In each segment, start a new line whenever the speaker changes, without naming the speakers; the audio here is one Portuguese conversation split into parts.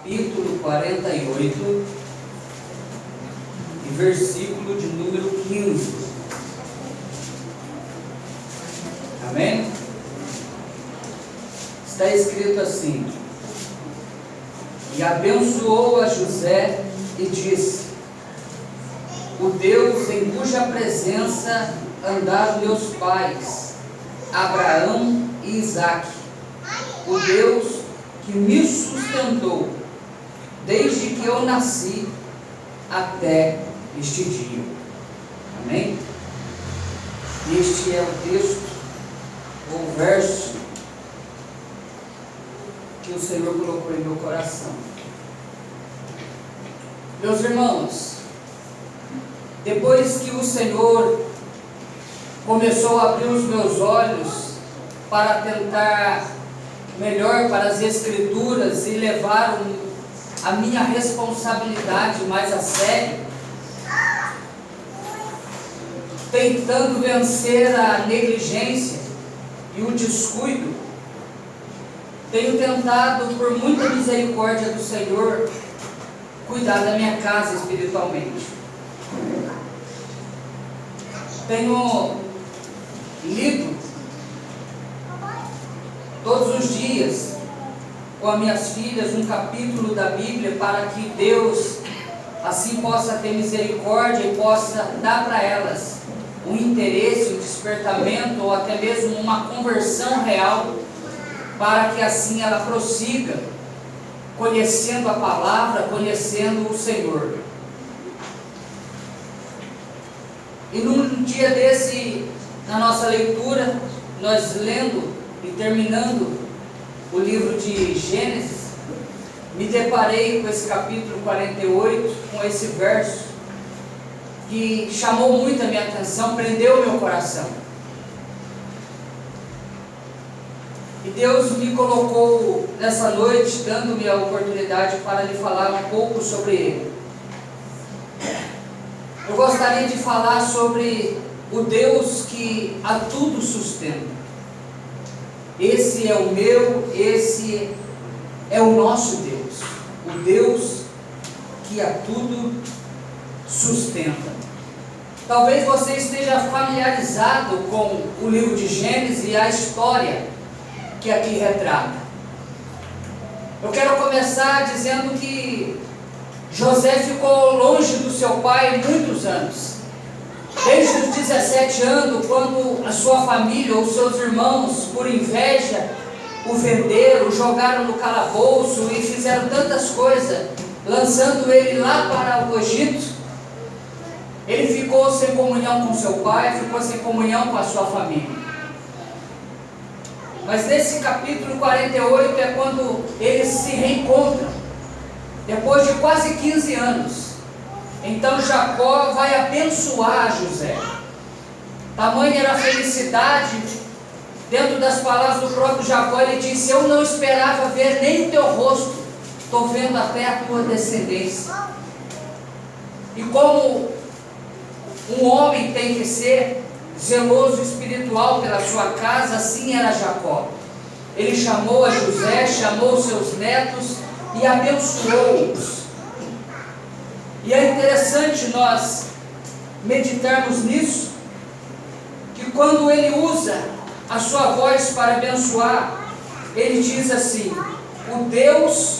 capítulo 48 e versículo de número 15. Amém? Está escrito assim: e abençoou a José e disse: o Deus em cuja presença andaram meus pais, Abraão e Isaque, o Deus que me sustentou desde que eu nasci até este dia. Amém? Este é o texto, o verso que o Senhor colocou em meu coração. Meus irmãos, depois que o Senhor começou a abrir os meus olhos para tentar melhor para as Escrituras e levar a minha responsabilidade mais a sério, tentando vencer a negligência e o descuido, tenho tentado, por muita misericórdia do Senhor, cuidar da minha casa espiritualmente. Tenho lido todos os dias com as minhas filhas um capítulo da Bíblia, para que Deus assim possa ter misericórdia e possa dar para elas um interesse, um despertamento ou até mesmo uma conversão real, para que assim ela prossiga conhecendo a palavra, conhecendo o Senhor. E num dia desse, na nossa leitura, nós lendo e terminando o livro de Gênesis, me deparei com esse capítulo 48, com esse verso que chamou muito a minha atenção, prendeu o meu coração. E Deus me colocou nessa noite, dando-me a oportunidade para lhe falar um pouco sobre ele. Eu gostaria de falar sobre o Deus que a tudo sustenta. Esse é o meu, esse é o nosso Deus. O Deus que a tudo sustenta. Talvez você esteja familiarizado com o livro de Gênesis e a história que aqui retrata. Eu quero começar dizendo que José ficou longe do seu pai muitos anos. Desde os 17 anos, quando a sua família ou seus irmãos, por inveja, o venderam, o jogaram no calabouço e fizeram tantas coisas, lançando ele lá para o Egito, ele ficou sem comunhão com seu pai, ficou sem comunhão com a sua família. Mas nesse capítulo 48 é quando eles se reencontram, depois de quase 15 anos. Então Jacó vai abençoar José. Tamanha era a felicidade, dentro das palavras do próprio Jacó, ele disse: eu não esperava ver nem o teu rosto, estou vendo até a tua descendência. E como um homem tem que ser zeloso espiritual pela sua casa, assim era Jacó. Ele chamou a José, chamou seus netos e abençoou-os. E é interessante nós meditarmos nisso, que quando ele usa a sua voz para abençoar, ele diz assim: o Deus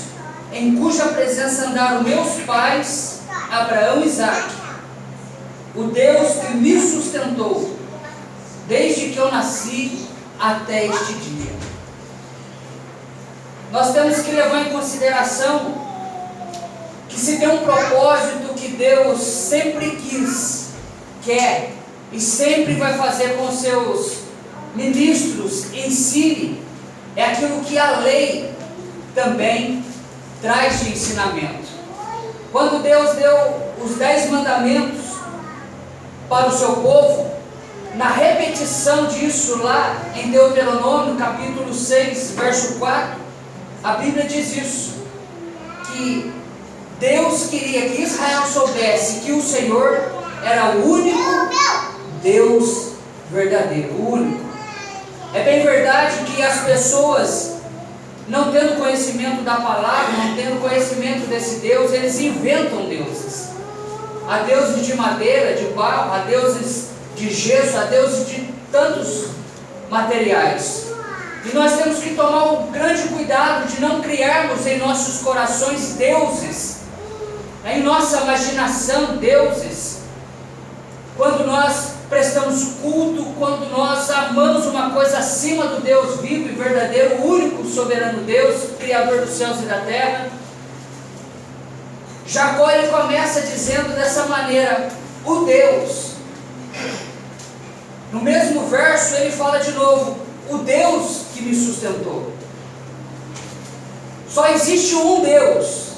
em cuja presença andaram meus pais, Abraão e Isaque, o Deus que me sustentou desde que eu nasci até este dia. Nós temos que levar em consideração que se tem um propósito que Deus sempre quis, quer e sempre vai fazer com seus ministros, ensine, é aquilo que a lei também traz de ensinamento. Quando Deus deu os 10 mandamentos para o seu povo, na repetição disso lá em Deuteronômio capítulo 6, verso 4, a Bíblia diz isso, que Deus queria que Israel soubesse que o Senhor era o único Deus verdadeiro, o único. É bem verdade que as pessoas não tendo conhecimento da palavra, não tendo conhecimento desse Deus, eles inventam deuses. Há deuses de madeira, de barro, há deuses de gesso, há deuses de tantos materiais. E nós temos que tomar um grande cuidado de não criarmos em nossos corações deuses, em nossa imaginação deuses. Quando nós prestamos culto, quando nós amamos uma coisa acima do Deus vivo e verdadeiro, o único soberano Deus, Criador dos céus e da terra. Jacó, ele começa dizendo dessa maneira, o Deus. No mesmo verso ele fala de novo, o Deus que me sustentou. Só existe um Deus,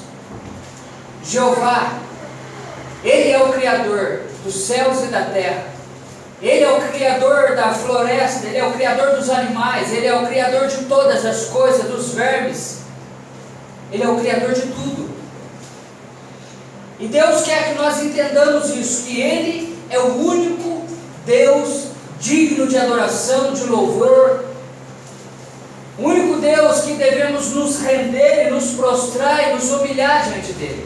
Jeová. Ele é o Criador dos céus e da terra. Ele é o Criador da floresta, Ele é o Criador dos animais, Ele é o Criador de todas as coisas, dos vermes. Ele é o Criador de tudo. E Deus quer que nós entendamos isso, que Ele é o único Deus digno de adoração, de louvor. O único Deus que devemos nos render e nos prostrar e nos humilhar diante dEle.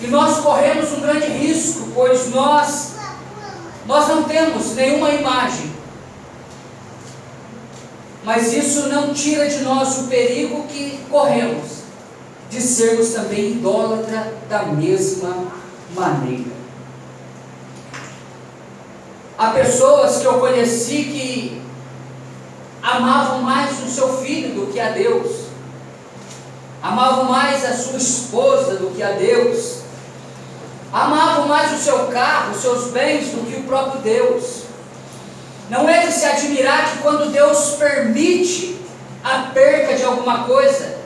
E nós corremos um grande risco, pois nós não temos nenhuma imagem. Mas isso não tira de nós o perigo que corremos de sermos também idólatras da mesma maneira. Há pessoas que eu conheci que amavam mais o seu filho do que a Deus, amavam mais a sua esposa do que a Deus, amavam mais o seu carro, os seus bens do que o próprio Deus. Não é de se admirar que quando Deus permite a perca de alguma coisa,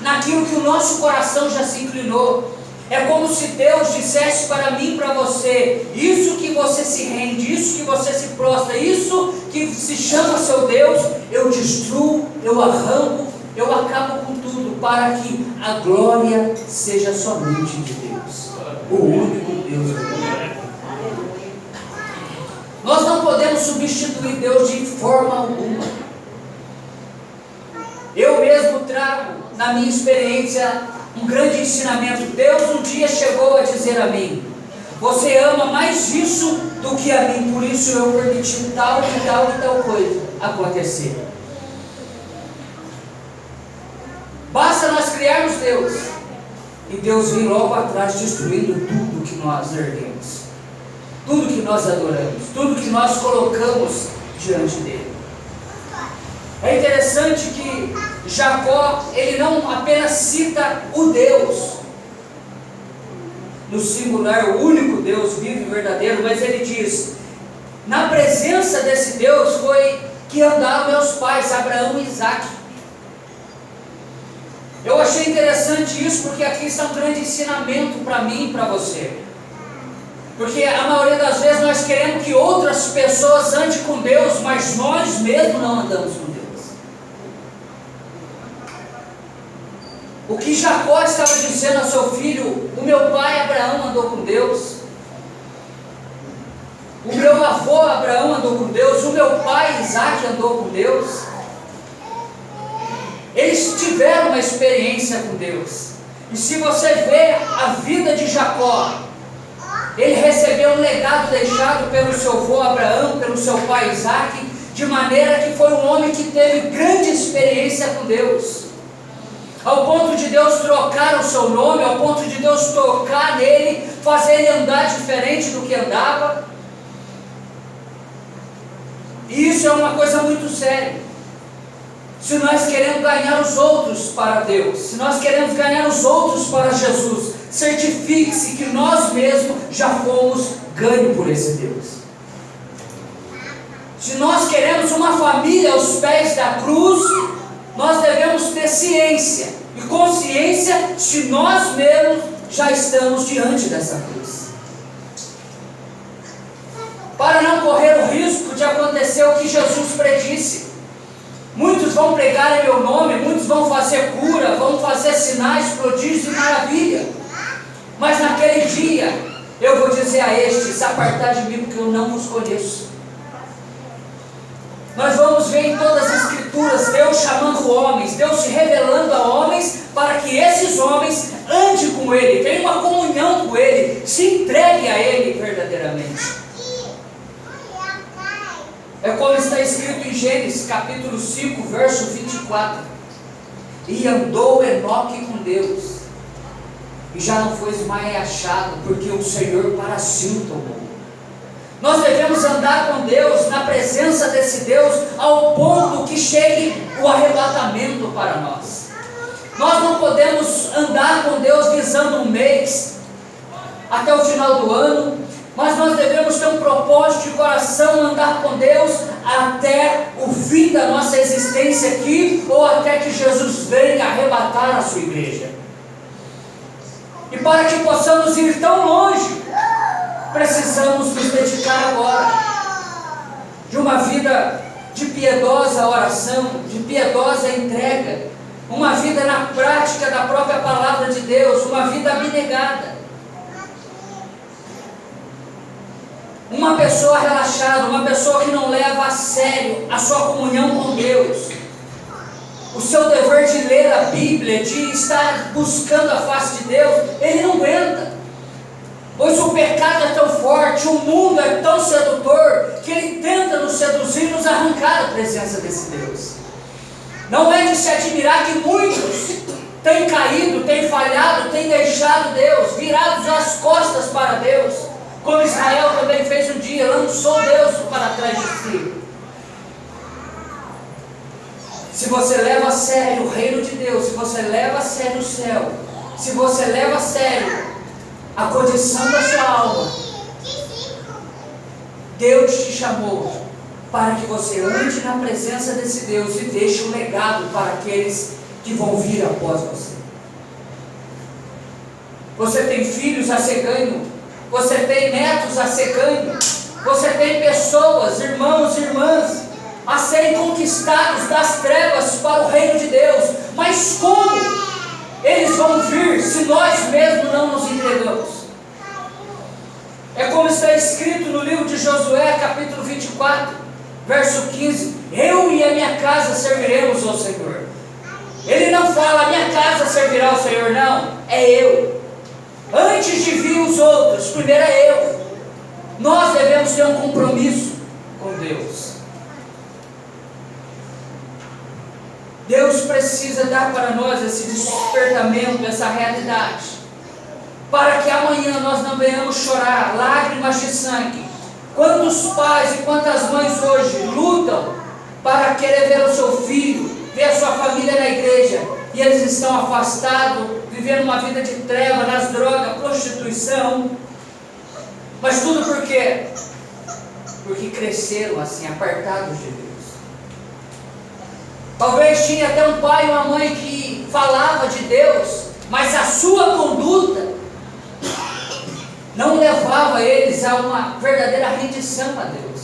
naquilo que o nosso coração já se inclinou, é como se Deus dissesse para mim e para você, isso que você se rende, isso que você se prostra, isso que se chama seu Deus, eu destruo, eu arranco, eu acabo com tudo, para que a glória seja somente de Deus, o único Deus. Nós não podemos substituir Deus de forma alguma. Eu mesmo trago na minha experiência um grande ensinamento. Deus um dia chegou a dizer a mim, você ama mais isso do que a mim, por isso eu permiti tal e tal e tal coisa acontecer. Basta nós criarmos Deus, e Deus vem logo atrás destruindo tudo que nós erguemos, tudo que nós adoramos, tudo que nós colocamos diante dele. É interessante que Jacó, ele não apenas cita o Deus, no singular, o único Deus vivo e verdadeiro, mas ele diz, na presença desse Deus foi que andaram meus pais, Abraão e Isaque. Eu achei interessante isso, porque aqui está um grande ensinamento para mim e para você. Porque a maioria das vezes nós queremos que outras pessoas andem com Deus, mas nós mesmos não andamos com Deus. O que Jacó estava dizendo ao seu filho, o meu pai Abraão andou com Deus, o meu avô Abraão andou com Deus, o meu pai Isaque andou com Deus. Eles tiveram uma experiência com Deus. E se você vê a vida de Jacó, ele recebeu um legado deixado pelo seu avô Abraão, pelo seu pai Isaque, de maneira que foi um homem que teve grande experiência com Deus, ao ponto de Deus trocar o seu nome, ao ponto de Deus tocar nele, fazer ele andar diferente do que andava. E isso é uma coisa muito séria. Se nós queremos ganhar os outros para Deus, se nós queremos ganhar os outros para Jesus, certifique-se que nós mesmos já fomos ganhos por esse Deus. Se nós queremos uma família aos pés da cruz, nós devemos ter ciência e consciência se nós mesmos já estamos diante dessa cruz, para não correr o risco de acontecer o que Jesus predisse. Muitos vão pregar em meu nome, muitos vão fazer cura, vão fazer sinais, prodígios e maravilha, mas naquele dia eu vou dizer a estes, apartai de mim porque eu não vos conheço. Nós vamos ver em todas as escrituras Escrituras, Deus chamando homens, Deus se revelando a homens, para que esses homens andem com Ele, tenham uma comunhão com Ele, se entreguem a Ele verdadeiramente. É como está escrito em Gênesis capítulo 5, verso 24. E andou Enoque com Deus, e já não foi mais achado, porque o Senhor para si o tomou. Nós devemos andar com Deus, na presença desse Deus, ao ponto que chegue o arrebatamento para nós. Nós não podemos andar com Deus visando um mês, até o final do ano, mas nós devemos ter um propósito de coração, andar com Deus até o fim da nossa existência aqui, ou até que Jesus venha arrebatar a sua igreja. E para que possamos ir tão longe, precisamos nos dedicar agora de uma vida de piedosa oração, de piedosa entrega, uma vida na prática da própria palavra de Deus, uma vida abnegada. Uma pessoa relaxada, uma pessoa que não leva a sério a sua comunhão com Deus, o seu dever de ler a Bíblia, de estar buscando a face de Deus, ele não aguenta. Pois o pecado é tão forte, o mundo é tão sedutor, que ele tenta nos seduzir e nos arrancar da presença desse Deus. Não é de se admirar que muitos têm caído, têm falhado, têm deixado Deus, virados as costas para Deus, como Israel também fez um dia, lançou Deus para trás de si. Se você leva a sério o reino de Deus, se você leva a sério o céu, se você leva a sério a condição da sua alma, Deus te chamou para que você ande na presença desse Deus e deixe um legado para aqueles que vão vir após você. Você tem filhos a ser ganho, você tem netos a ser ganho, você tem pessoas, irmãos e irmãs, a serem conquistados das trevas para o reino de Deus. Mas como eles vão vir se nós mesmos não nos entregamos? É como está escrito no livro de Josué, capítulo 24, verso 15: eu e a minha casa serviremos ao Senhor. Ele não fala, a minha casa servirá ao Senhor, não, é eu. Antes de vir os outros, primeiro é eu. Nós devemos ter um compromisso com Deus. Deus precisa dar para nós esse despertamento, essa realidade, para que amanhã nós não venhamos chorar lágrimas de sangue. Quantos pais e quantas mães hoje lutam para querer ver o seu filho, ver a sua família na igreja, e eles estão afastados, vivendo uma vida de treva, nas drogas, prostituição. Mas tudo por quê? Porque cresceram assim, apartados de Deus. Talvez tinha até um pai e uma mãe que falava de Deus, mas a sua conduta não levava eles a uma verdadeira rendição a Deus.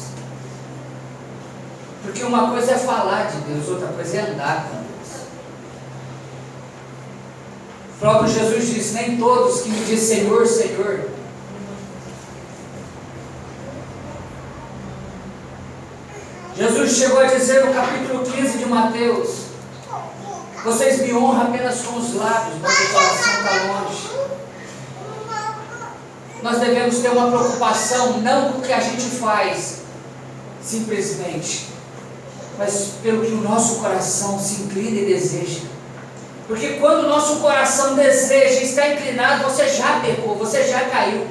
Porque uma coisa é falar de Deus, outra coisa é andar com Deus. O próprio Jesus disse: nem todos que me dizem Senhor, Senhor. Jesus chegou a dizer no capítulo 15 de Mateus: vocês me honram apenas com os lábios, mas o coração está longe. Nós devemos ter uma preocupação, não com o que a gente faz, simplesmente, mas pelo que o nosso coração se inclina e deseja. Porque quando o nosso coração deseja, está inclinado, você já pecou, você já caiu.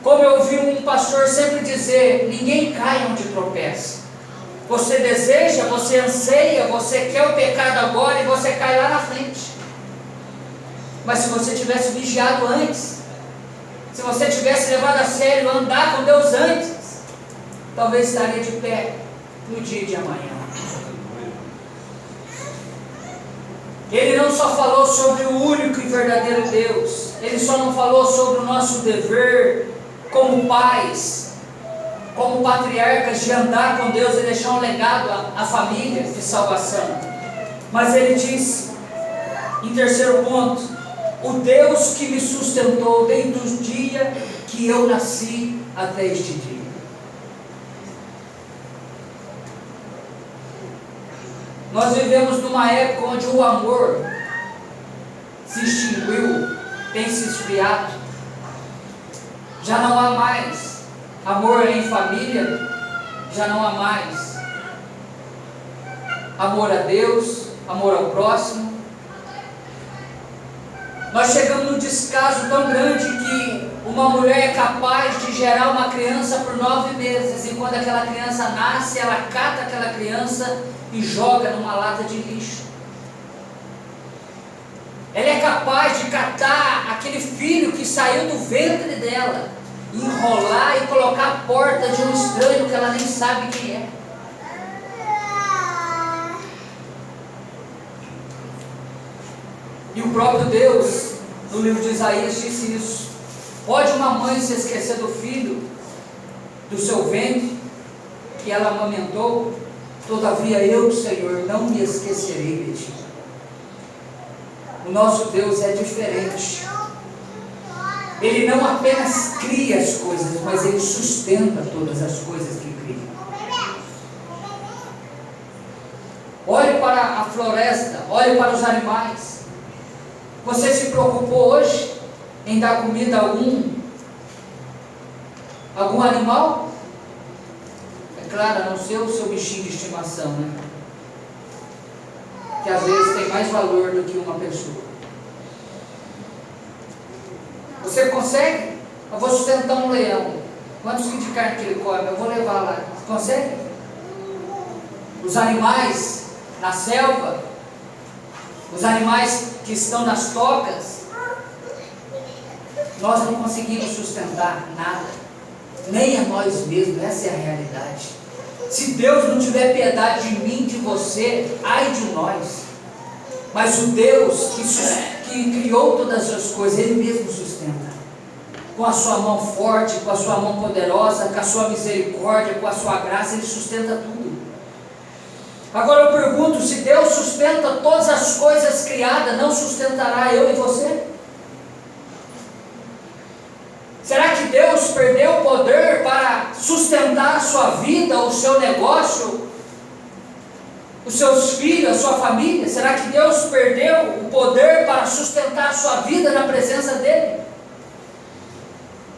Como eu ouvi um pastor sempre dizer: ninguém cai onde tropeça. Você deseja, você anseia, você quer o pecado agora e você cai lá na frente. Mas se você tivesse vigiado antes, se você tivesse levado a sério andar com Deus antes, talvez estaria de pé no dia de amanhã. Ele não só falou sobre o único e verdadeiro Deus, ele só não falou sobre o nosso dever como pais, como patriarcas, de andar com Deus e deixar um legado à família de salvação. Mas ele disse, em terceiro ponto: o Deus que me sustentou desde o dia que eu nasci até este dia. Nós vivemos numa época onde o amor se extinguiu, tem se esfriado. Já não há mais amor em família, já não há mais amor a Deus, amor ao próximo. Nós chegamos num descaso tão grande que uma mulher é capaz de gerar uma criança por 9 meses, e quando aquela criança nasce, ela cata aquela criança e joga numa lata de lixo. Ela é capaz de catar aquele filho que saiu do ventre dela, enrolar e colocar à porta de um estranho que ela nem sabe quem é. E o próprio Deus, no livro de Isaías, disse isso. Pode uma mãe se esquecer do filho, do seu ventre, que ela amamentou? Todavia eu, Senhor, não me esquecerei de ti. O nosso Deus é diferente. Ele não apenas cria as coisas, mas Ele sustenta todas as coisas que cria. Olhe para a floresta, olhe para os animais. Você se preocupou hoje em dar comida a algum animal? É claro, a não ser o seu bichinho de estimação, né? Que às vezes tem mais valor do que uma pessoa. Você consegue? Eu vou sustentar um leão. Quantos quilos de carne que ele come? Eu vou levar lá. Você consegue? Os animais na selva, os animais que estão nas tocas, nós não conseguimos sustentar nada, nem a nós mesmos. Essa é a realidade. Se Deus não tiver piedade de mim, de você, ai de nós. Mas o Deus que criou todas as coisas, Ele mesmo sustenta. Com a sua mão forte, com a sua mão poderosa, com a sua misericórdia, com a sua graça, Ele sustenta tudo. Agora eu pergunto, se Deus sustenta todas as coisas criadas, não sustentará eu e você? Será que Deus perdeu o poder para sustentar a sua vida, o seu negócio, os seus filhos, a sua família? Será que Deus perdeu o poder para sustentar a sua vida na presença dEle?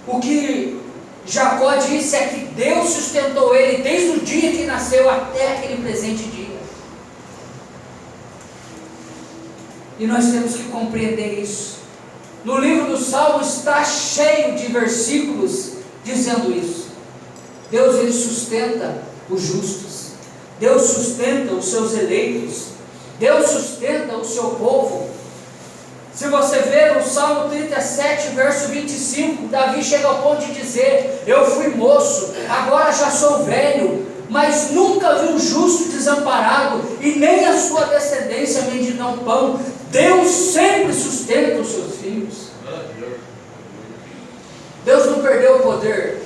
O que Jacó disse é que Deus sustentou ele desde o dia que nasceu até aquele presente dia. E nós temos que compreender isso. No livro do Salmo está cheio de versículos dizendo isso. Deus, Ele sustenta os justos. Deus sustenta os seus eleitos. Deus sustenta o seu povo. Se você ver no Salmo 37, verso 25, Davi chega ao ponto de dizer: eu fui moço, agora já sou velho, mas nunca vi um justo desamparado, e nem a sua descendência mendigando pão. Deus sempre sustenta os seus filhos. Deus não perdeu o poder,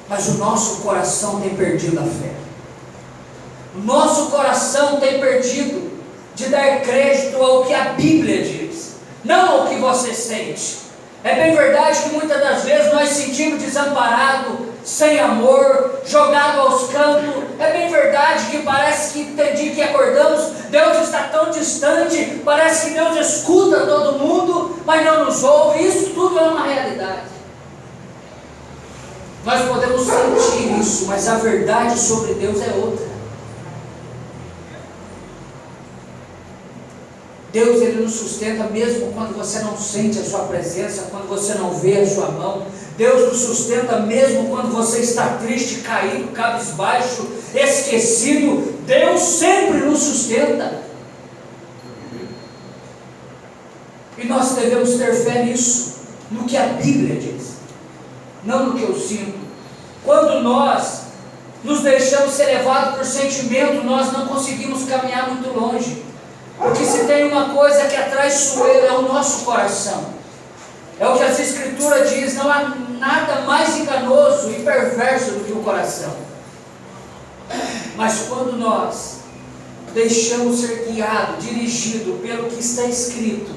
mas o nosso coração tem perdido a fé. O nosso coração tem perdido de dar crédito ao que a Bíblia diz, não ao que você sente. É bem verdade que muitas das vezes nós sentimos desamparado, sem amor, jogado aos cantos. É bem verdade que parece que tem dia que acordamos, Deus está tão distante, parece que Deus escuta todo mundo, mas não nos ouve. Isso tudo é uma realidade. Nós podemos sentir isso, mas a verdade sobre Deus é outra. Deus, Ele nos sustenta mesmo quando você não sente a sua presença, quando você não vê a sua mão. Deus nos sustenta mesmo quando você está triste, caído, cabisbaixo, esquecido. Deus sempre nos sustenta. E nós devemos ter fé nisso, no que a Bíblia diz, não no que eu sinto. Quando nós nos deixamos ser levados por sentimento, nós não conseguimos caminhar muito longe. Porque se tem uma coisa que é traiçoeira, é o nosso coração. É o que as Escrituras diz, não há nada mais enganoso e perverso do que o coração. Mas quando nós deixamos ser guiado, dirigido pelo que está escrito,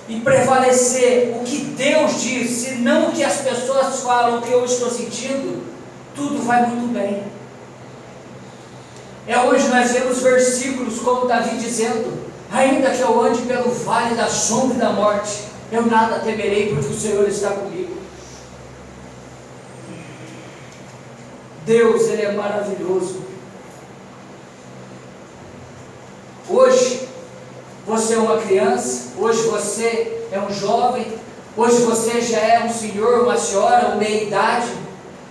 e prevalecer o que Deus diz, e não o que as pessoas falam, o que eu estou sentindo, tudo vai muito bem. É onde nós vemos versículos como Davi dizendo: ainda que eu ande pelo vale da sombra e da morte, eu nada temerei, porque o Senhor está comigo. Deus, Ele é maravilhoso. Hoje você é uma criança, hoje você é um jovem, hoje você já é um senhor, uma senhora, uma meia-idade,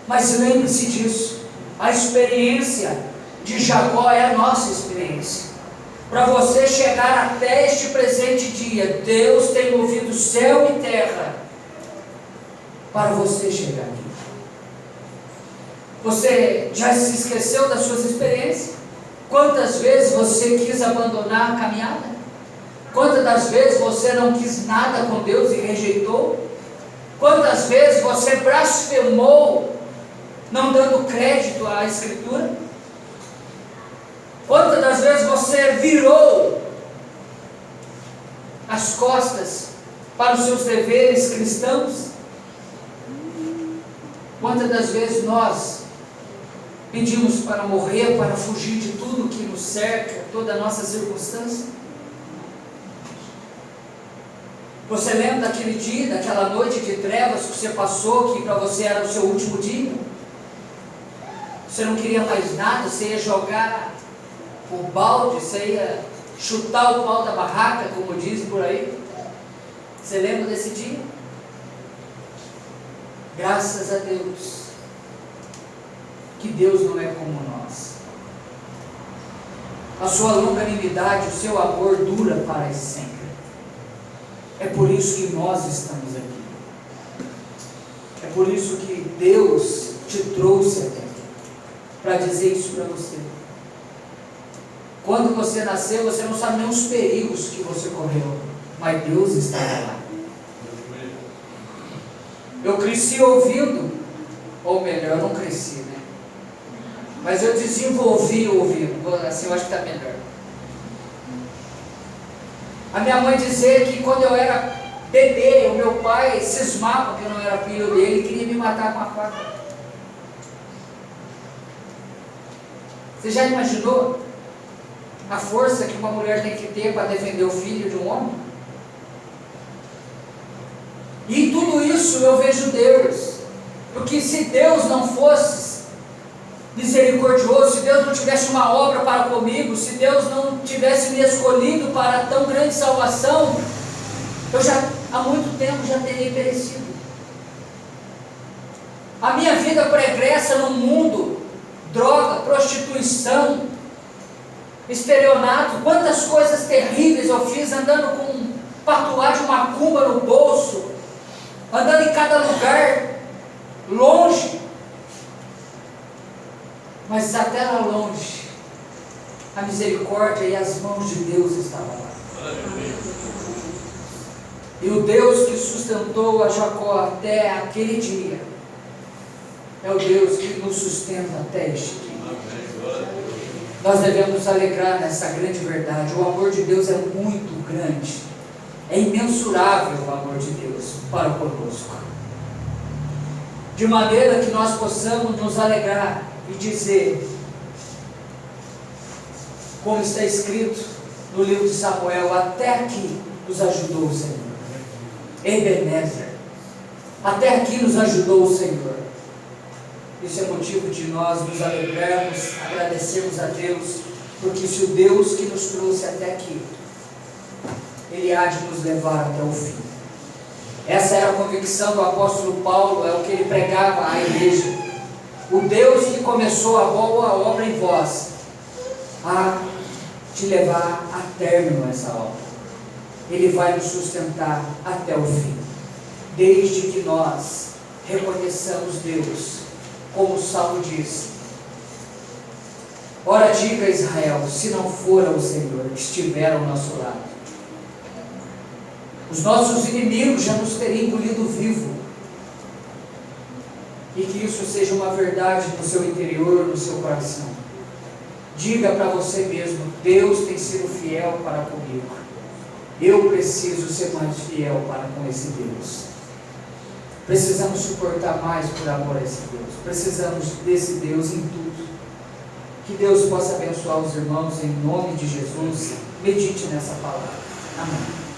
mas lembre-se disso, a experiência de Jacó é a nossa experiência. Para você chegar até este presente dia, Deus tem movido céu e terra para você chegar aqui. Você já se esqueceu das suas experiências? Quantas vezes você quis abandonar a caminhada? Quantas das vezes você não quis nada com Deus e rejeitou? Quantas vezes você blasfemou, não dando crédito à Escritura? Quantas das vezes você virou as costas para os seus deveres cristãos? Quantas das vezes nós pedimos para morrer, para fugir de tudo que nos cerca, toda a nossa circunstância? Você lembra daquele dia, daquela noite de trevas que você passou, que para você era o seu último dia? Você não queria mais nada, você ia jogar o balde, você ia chutar o pau da barraca, como dizem por aí. Você lembra desse dia? Graças a Deus que Deus não é como nós. A sua longanimidade, o seu amor dura para sempre. É por isso que nós estamos aqui. É por isso que Deus te trouxe até aqui, para dizer isso para você. Quando você nasceu, você não sabe nem os perigos que você correu, mas Deus estava lá. Eu cresci ouvindo, ou melhor, eu não cresci, né? Mas eu desenvolvi ouvindo, assim eu acho que está melhor. A minha mãe dizia que quando eu era bebê, o meu pai cismava que eu não era filho dele e queria me matar com a faca. Você já imaginou a força que uma mulher tem que ter para defender o filho de um homem? E em tudo isso eu vejo Deus, porque se Deus não fosse misericordioso, se Deus não tivesse uma obra para comigo, se Deus não tivesse me escolhido para tão grande salvação, eu já há muito tempo já teria perecido. A minha vida pregressa no mundo, droga, prostituição, estelionato, quantas coisas terríveis eu fiz, andando com um patuá de macumba no bolso, andando em cada lugar, longe. Mas até lá longe, a misericórdia e as mãos de Deus estavam lá. E o Deus que sustentou a Jacó até aquele dia, é o Deus que nos sustenta até este dia. Nós devemos nos alegrar nessa grande verdade. O amor de Deus é muito grande. É imensurável o amor de Deus para conosco. De maneira que nós possamos nos alegrar e dizer, como está escrito no livro de Samuel: até aqui nos ajudou o Senhor. Ebenezer, até aqui nos ajudou o Senhor. Isso é motivo de nós nos alegrarmos, agradecermos a Deus, porque se o Deus que nos trouxe até aqui, Ele há de nos levar até o fim. Essa era a convicção do apóstolo Paulo, é o que ele pregava à igreja. O Deus que começou a boa obra em vós, há de levar a término essa obra. Ele vai nos sustentar até o fim, desde que nós reconheçamos Deus, como o Salmo diz: ora diga Israel, se não fora o Senhor que estiver ao nosso lado, os nossos inimigos já nos teriam engolido vivo. E que isso seja uma verdade no seu interior, no seu coração. Diga para você mesmo: Deus tem sido fiel para comigo, eu preciso ser mais fiel para com esse Deus. Precisamos suportar mais por amor a esse Deus. Precisamos desse Deus em tudo. Que Deus possa abençoar os irmãos em nome de Jesus. Medite nessa palavra. Amém.